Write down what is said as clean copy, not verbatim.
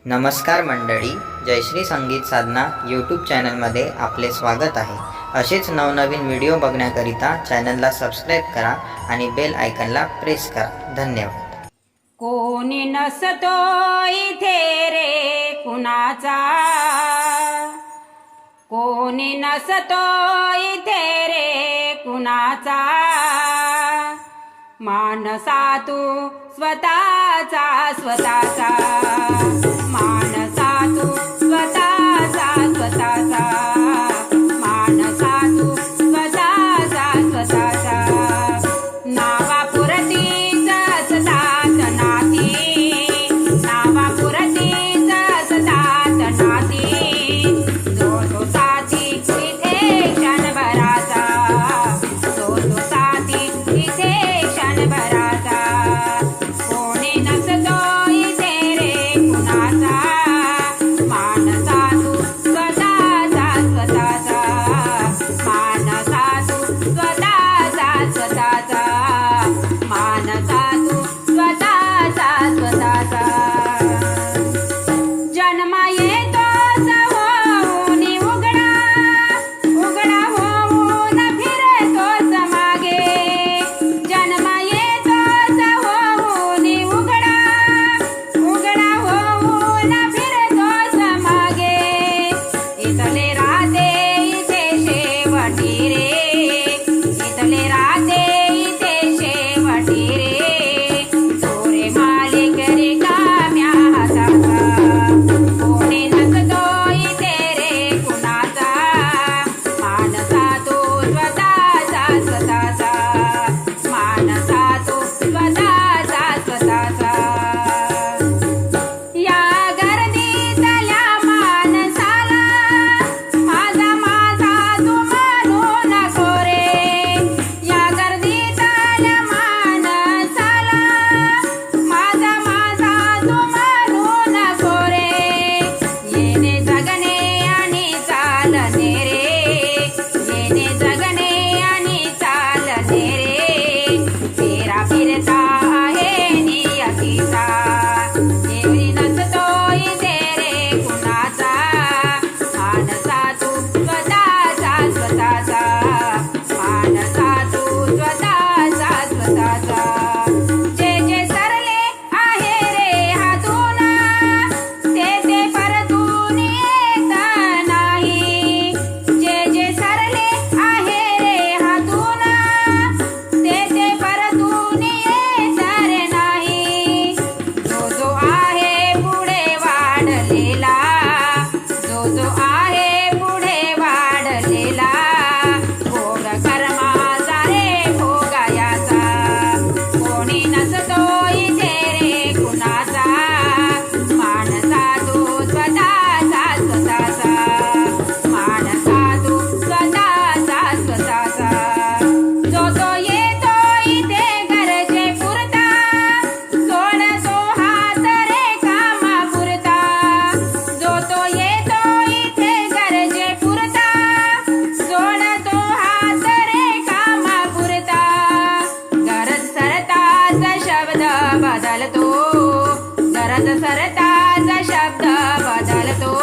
नमस्कार मंडळी, जयश्री संगीत साधना यूट्यूब चॅनलमध्ये आपले स्वागत आहे। असेच नवनवीन व्हिडिओ बघण्याकरिता चॅनलला सबस्क्राईब करा आणि बेल आयकॉनला प्रेस करा। धन्यवाद। कोणी नसतो इथे रे कुणाचा, कोणी नसतो इथे रे कुणाचा, मानसा तू स्वतःचा स्वतःचा, मानसा तू स्वतःचा स्वतःचा, मानसा तू स्वतःचा स्वतःचा, नावापुरतीच असतात नाती, नावापुरतीच असतात नाती, जो तो साथी इथे क्षणभराचा, जो तो साथी इथे क्षणभराचा, कोणी नसतो इथे रे कुणाचा, मानसा तू स्वतःचा स्वतःचा, मानसा तू स्वतःचा स्वतःचा, मानसा तू स्वतःचा स्वतःचा, जन्म येतोच होऊन उघडा, उघडा होऊन फिरतोच मागे, जन्म येतोच होऊन उघडा, उघडा होऊन फिरतोच मागे, इथले राहते इथे शेवटी रे, इथले राहते इथे शेवटी रे, चोरे मालिक रिकाम्या हाताचा, कोणी नसतो इथे रे कुणाचा, मानसा तू स्वतःचा स्वतःचा, मानसा तू स्वतःचा स्वतःचा, या गर्दीतल्या माणसाला माझा माझा तू म्हणू नको रे, या गर्दीतल्या माणसाला माझा माझा तू म्हणू नको रे, येणे जगणे आणि चालणे रे, येणे जगणे आणि चालणे रे, फेरा फिरता आहे नियतीचा, एवढी नसतो इथे रे कुणाचा, मानसा तू स्वतःचा स्वतःचा, मानसा तू स्वतःचा स्वतःचा, जे जे सरले आहे रे हातून ते ते परतून येत नाही, जे जे सरले आहे रे हातून ते ते परतून येत रे नाही, जो जो आहे पुढे वाढलेला, जो जो आहे पुढे वाढलेला, भोग कर्माचा रे भोगायाचा, कोणी नसतो इथे रे कुणाचा, मानसा तू स्वतःचा स्वतःचा, मानसा तू स्वतःचा स्वतःचा, जो तो येतो इथे गरजे पुरता, सोडतो हात रे कामा पुरता, जो तो येतो इथे गरजे पुरता, सोडतो हात रे कामा पुरता, गरज सरताच शब्द बदलतो, गरज सरताच शब्द बदलतो,